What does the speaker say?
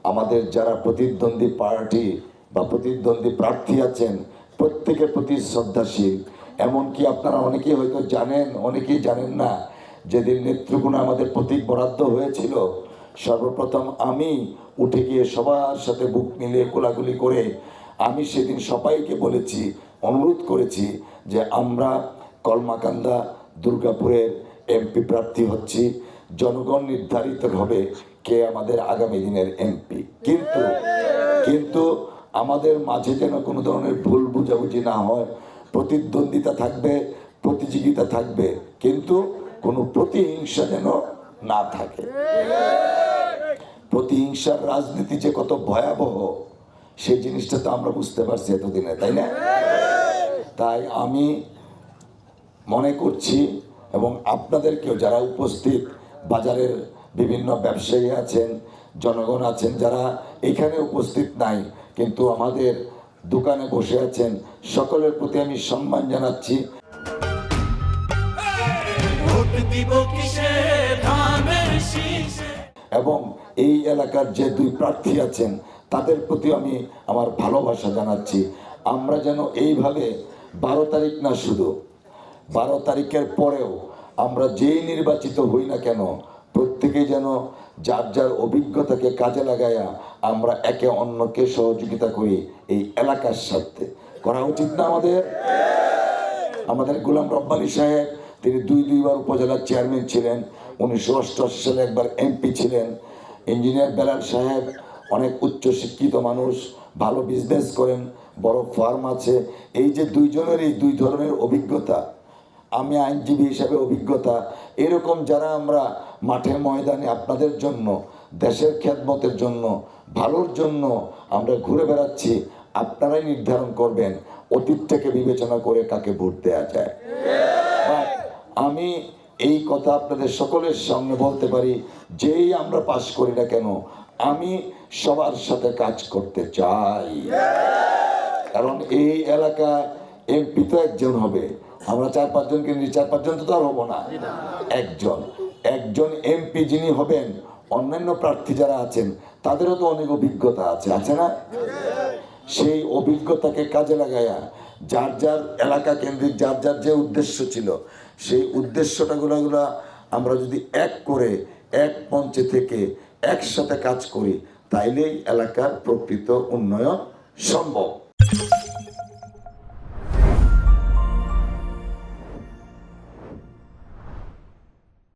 আমাদের যারা প্রতিদ্বন্দ্বী পার্টি বা প্রতিদ্বন্দ্বী প্রার্থী আছেন প্রত্যেকের প্রতি শ্রদ্ধাশীল। এমনকি আপনারা অনেকেই হয়তো জানেন, অনেকেই জানেন না, যেদিন নেত্রকোনা আমাদের প্রতীক বরাদ্দ হয়েছিল, সর্বপ্রথম আমি উঠে গিয়ে সবার সাথে বুক মিলিয়ে কোলাকুলি করে আমি সেদিন সবাইকে বলেছি, অনুরোধ করেছি যে আমরা কলমাকান্দা দুর্গাপুরের এমপি প্রার্থী হচ্ছি, জনগণ নির্ধারিত হবে কে আমাদের আগামী দিনের এমপি। কিন্তু আমাদের মাঝে যেন কোনো ধরনের ভুল বুঝাবুঝি না হয়। প্রতিদ্বন্দ্বিতা থাকবে, প্রতিযোগিতা থাকবে, কিন্তু কোনো প্রতিহিংসা যেন না থাকে। প্রতিহিংসার রাজনীতি যে কত ভয়াবহ সেই জিনিসটা তো আমরা বুঝতে পারছি এতদিনে, তাই না? তাই আমি মনে করছি, এবং আপনাদেরকেও যারা উপস্থিত, বাজারের বিভিন্ন ব্যবসায়ী আছেন, জনগণ আছেন যারা এখানে উপস্থিত নাই কিন্তু আমাদের দোকানে বসে আছেন, সকলের প্রতি আমি সম্মান জানাচ্ছি। এবং এই এলাকার যে দুই প্রার্থী আছেন তাদের প্রতি আমি আমার ভালোবাসা জানাচ্ছি। আমরা যেন এইভাবে 12 তারিখ না, শুধু 12 তারিখের পরেও আমরা যেই নির্বাচিত হই না কেন, প্রত্যেকেই যেন যার যার অভিজ্ঞতাকে কাজে লাগায়া আমরা একে অন্যকে সহযোগিতা করি। এই এলাকার স্বার্থে করা উচিত না আমাদের গোলাম রব্বানী সাহেব, তিনি দুইবার উপজেলার চেয়ারম্যান ছিলেন, 1988 সালে একবার এমপি ছিলেন। ইঞ্জিনিয়ার বেলাল সাহেব অনেক উচ্চ শিক্ষিত মানুষ, ভালো বিজনেস করেন, বড় ফার্ম আছে। এই যে দুইজনেরই দুই ধরনের অভিজ্ঞতা, আমি আইনজীবী হিসাবে অভিজ্ঞতা, এরকম যারা আমরা মাঠে ময়দানে আপনাদের জন্য, দেশের খেদমতের জন্য, ভালোর জন্য আমরা ঘুরে বেড়াচ্ছি, আপনারাই নির্ধারণ করবেন অতীতটাকে বিবেচনা করে কাকে ভোট দেওয়া যায়। আমি এই কথা আপনাদের সকলের সামনে বলতে পারি, যেই আমরা পাশ করি না কেন আমি সবার সাথে কাজ করতে চাই। কারণ এই এলাকায় এমপি তো একজন হবে, আমরা 4-5 জনকে নিয়ে 4-5 জন তো আর হবো না, একজন এমপি যিনি হবেন, অন্যান্য প্রার্থী যারা আছেন তাদেরও তো অনেক অভিজ্ঞতা আছে না? সেই অভিজ্ঞতাকে কাজে লাগায়া যার যার এলাকা কেন্দ্রিক যার যার যে উদ্দেশ্য ছিল, সেই উদ্দেশ্যটাগুলো আমরা যদি এক করে এক মঞ্চে থেকে একসাথে কাজ করি, তাইলেই এলাকার প্রকৃত উন্নয়ন সম্ভব।